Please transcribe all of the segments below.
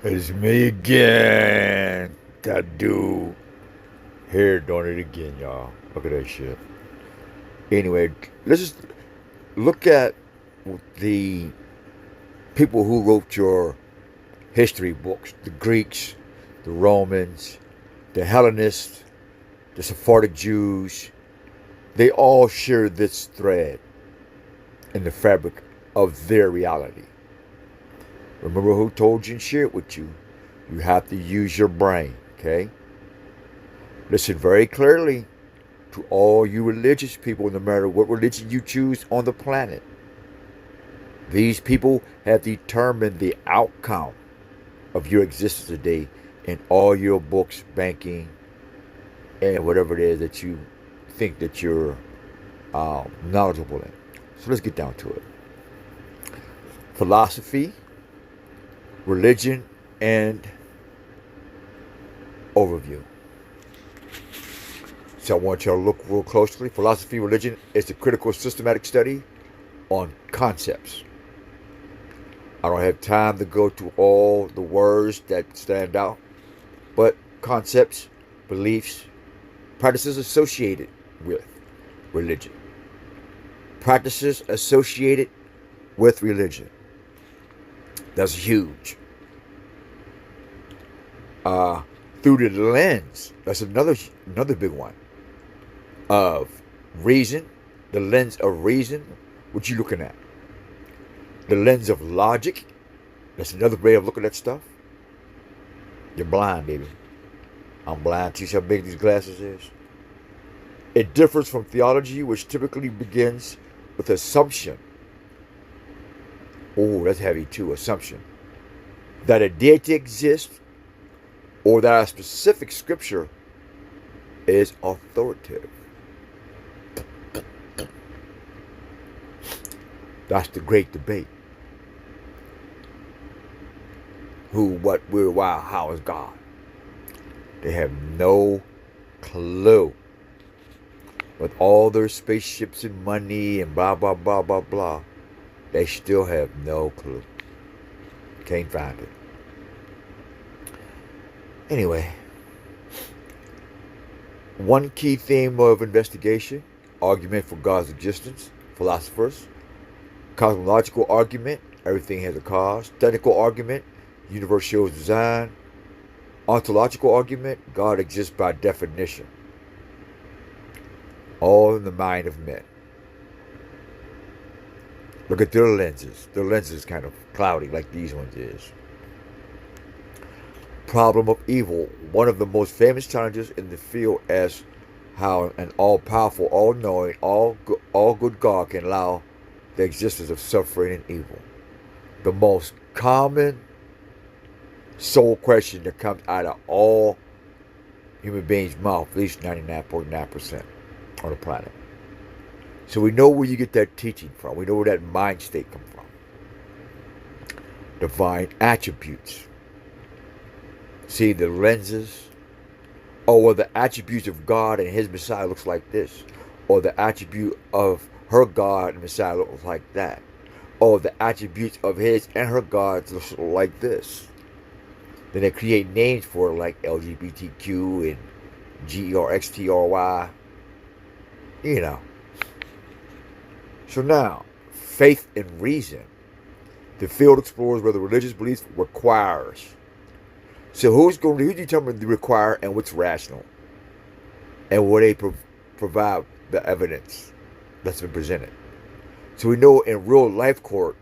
It's me again. That dude here doing it again, y'all. Look at that shit. Anyway, let's just look at the people who wrote your history books: the Greeks, the Romans, the Hellenists, the Sephardic Jews. They all share this thread in the fabric of their reality. Remember who told you and shared with you? You have to use your brain, okay? Listen very clearly to all you religious people, no matter what religion you choose on the planet. These people have determined the outcome of your existence today in all your books, banking, and whatever it is that you think that you're knowledgeable in. So let's get down to it. Philosophy, religion, and overview. So I want you to look real closely. Philosophy, religion is the critical systematic study on concepts. I don't have time to go to all the words that stand out, but concepts, beliefs, practices associated with religion. Practices associated with religion. That's huge. Through the lens, that's another big one, of reason, the lens of reason, what you looking at? The lens of logic, that's another way of looking at stuff. You're blind, baby. I'm blind. See how big these glasses is? It differs from theology, which typically begins with assumption. Oh, that's heavy too, assumption. That a deity exists or that a specific scripture is authoritative. That's the great debate. Who, what, where, why, how is God? They have no clue. With all their spaceships and money and blah, blah, blah, blah, blah, they still have no clue. Can't find it. Anyway, one key theme of investigation: argument for God's existence, philosophers; cosmological argument, everything has a cause; technical argument, universe shows design; ontological argument, God exists by definition. All in the mind of men. Look at their lenses. Their lenses kind of cloudy like these ones is. Problem of evil. One of the most famous challenges in the field as how an all-powerful, all-knowing, all-good God can allow the existence of suffering and evil. The most common soul question that comes out of all human beings' mouth, at least 99.9% on the planet. So we know where you get that teaching from. We know where that mind state comes from. Divine attributes. See the lenses. Oh, well, the attributes of God and his Messiah looks like this. Or the attribute of her God and Messiah looks like that. Or the attributes of his and her gods look like this. Then they create names for it like LGBTQ and GERXTRY. You know. So now, faith and reason. The field explores whether religious beliefs requires. So who determines the require and what's rational? And will they provide the evidence that's been presented? So we know in real life court,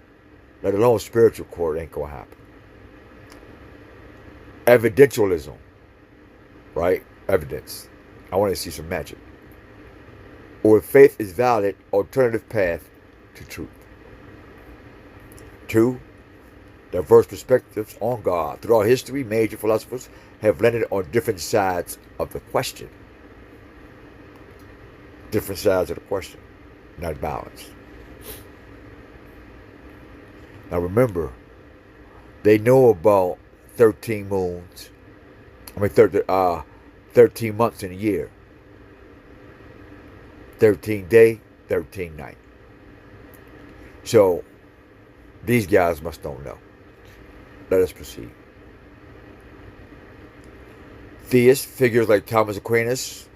let alone spiritual court, ain't gonna happen. Evidentialism, right? Evidence. I want to see some magic. Or if faith is valid, alternative path to truth. 2. Diverse perspectives on God. Throughout history, major philosophers have landed on different sides of the question. Different sides of the question, not balanced. Now remember, they know about 13 moons. 13 months in a year. 13 day, 13 night. So, these guys must don't know. Let us proceed. theists, figures like Thomas Aquinas,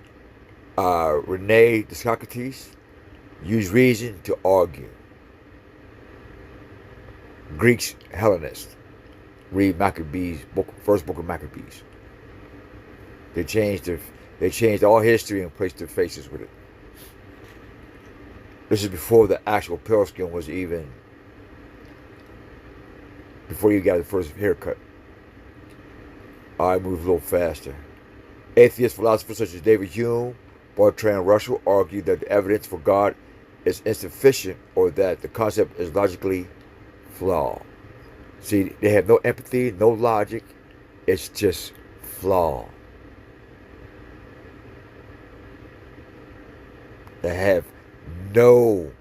Rene Descartes, use reason to argue. Greeks, Hellenists, read Maccabees, first book of Maccabees. They changed all history and placed their faces with it. This is before the actual pale skin was even, before you got the first haircut. I move a little faster. Atheist philosophers such as David Hume, Bertrand Russell argue that the evidence for God is insufficient or that the concept is logically flawed. See, they have no empathy, no logic. It's just flawed. They have no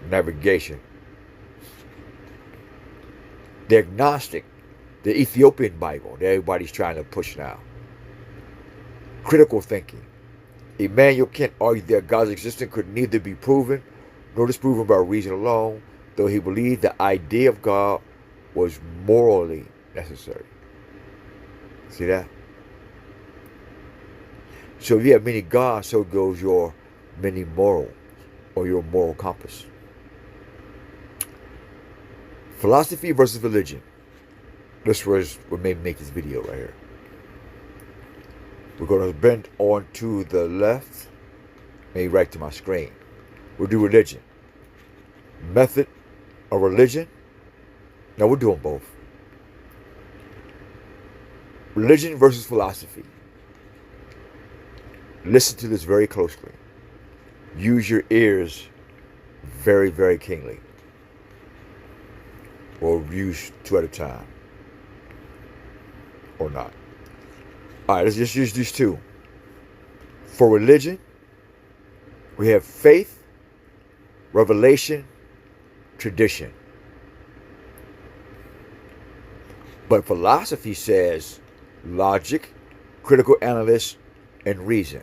navigation. The agnostic, the Ethiopian Bible that everybody's trying to push now. Critical thinking. Immanuel Kant argued that God's existence could neither be proven nor disproven by reason alone, though he believed the idea of God was morally necessary. See that? So if you have many gods, so goes your many moral, or your moral compass. Philosophy versus religion. This was what made me make this video right here. We're going to bend on to the left, maybe right to my screen. We'll do religion. Method of religion. Now we're doing both. Religion versus philosophy. Listen to this very closely. Use your ears very, very keenly. Or use two at a time. Or not. Alright, let's just use these two. For religion, we have faith, revelation, tradition. But philosophy says logic, critical analysis, and reason.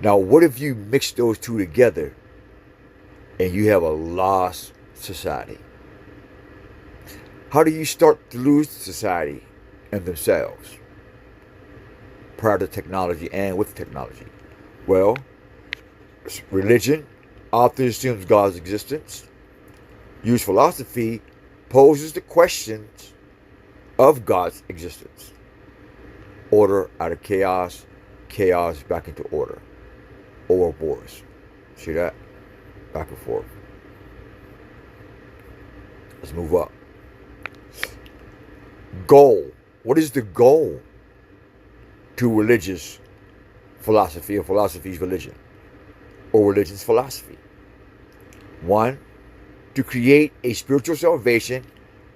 Now, what if you mix those two together and you have a lost society? How do you start to lose society and themselves prior to technology and with technology? Well, religion often assumes God's existence. Use philosophy poses the questions of God's existence. Order out of chaos, chaos back into order. Ouroboros. See that? Back and forth. Let's move up. Goal. What is the goal to religious philosophy or philosophy's religion? Or religion's philosophy? One, to create a spiritual salvation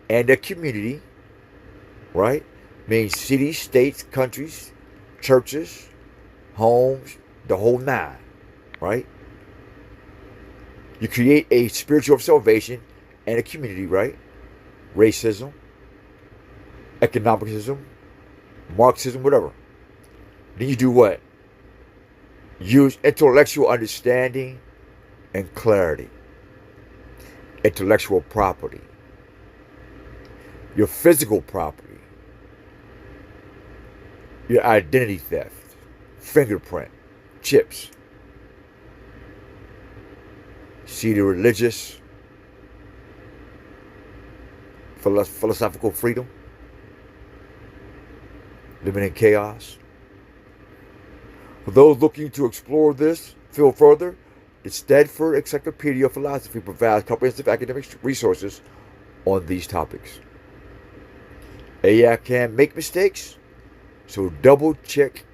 and a community, right? Means cities, states, countries, churches, homes, the whole nine, right? You create a spiritual salvation and a community, right? Racism, economicism, Marxism, whatever. Then you do what? Use intellectual understanding and clarity. Intellectual property. Your physical property. Your identity theft. Fingerprint. Chips. See the religious philosophical freedom? Living in chaos. For those looking to explore this field further, the Stanford Encyclopedia of Philosophy provides comprehensive academic resources on these topics. AI can make mistakes, so double check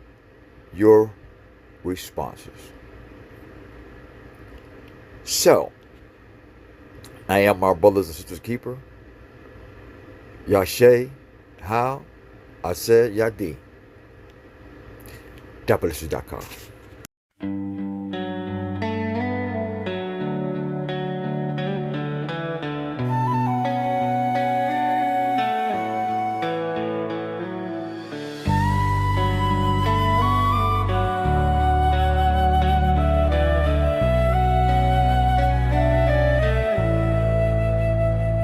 your responses. So, I am our brothers and sisters keeper. Yashe, how? I said Yadi. Dappalicious.com.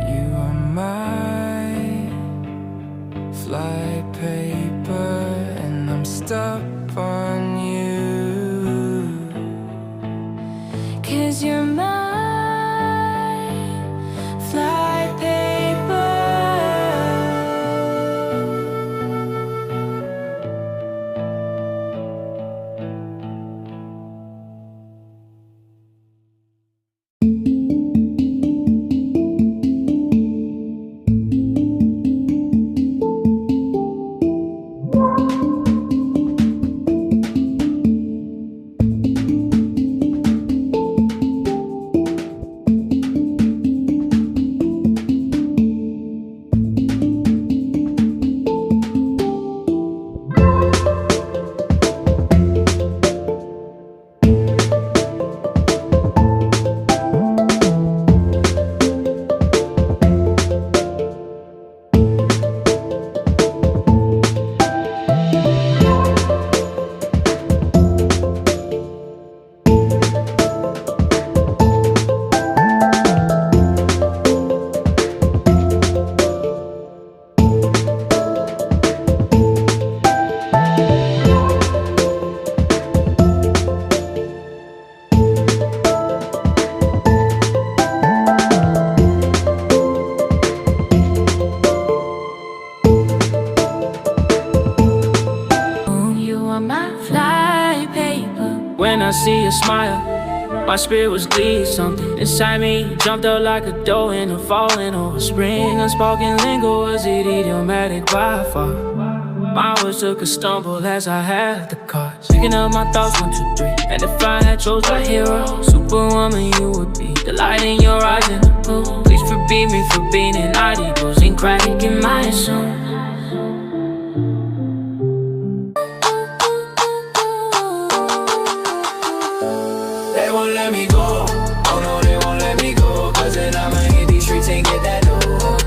You are my fly paper. My spirit was glee, something inside me jumped up like a doe in a fall in or a spring. Unspoken lingo, was it idiomatic by far? My words took a stumble as I had the cards. Picking up my thoughts, 1, 2, 3. And if I had chose a hero, superwoman you would be. The light in your eyes and the moon. Please forgive me for being an idiosyncratic in my soul. They won't let me go. Oh no, they won't let me go. Cause then I'ma hit these streets and get that dough.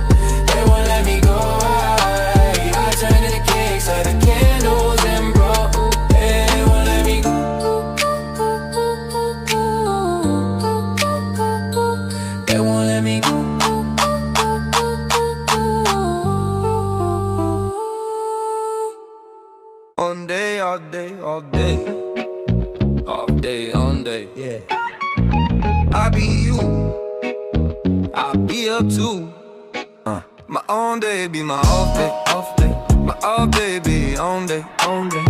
They won't let me go. I turn to the kicks, light the candles and bro. They won't let me go. They won't let me go. On day, all day, all day. All day, on day, yeah. I be you, I be up too. My on day be my off day, off day. My off day be on day, on day.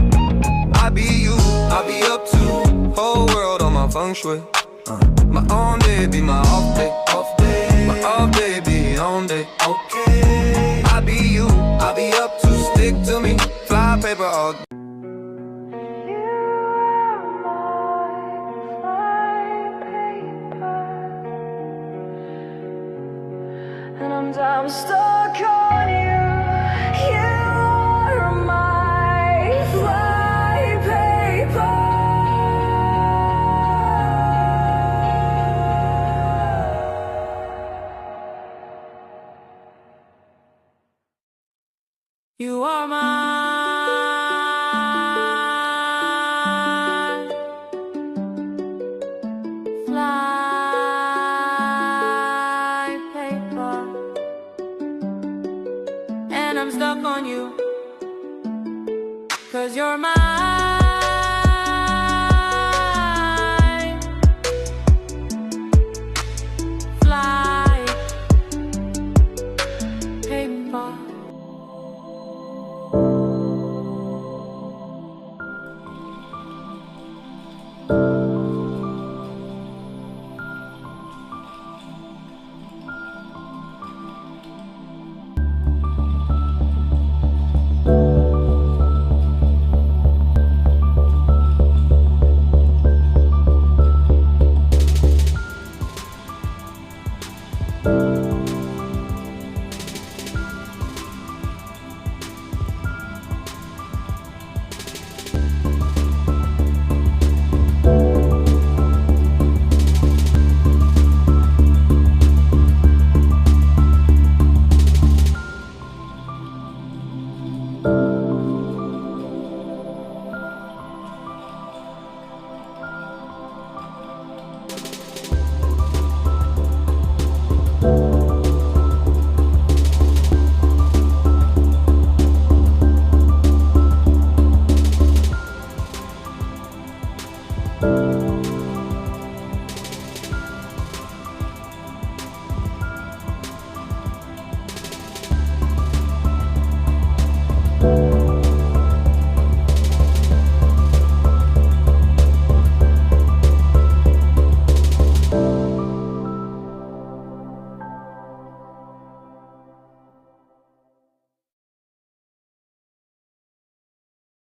I be you, I be up too. Whole world on my feng shui. My on day be my off day, off day. My off day be on day, okay. I be you, I be up too. Stick to me, fly paper all day. And I'm stuck on you. You are my flypaper. You are my flypaper. And I'm stuck on you. Cause you're mine. Flypaper. You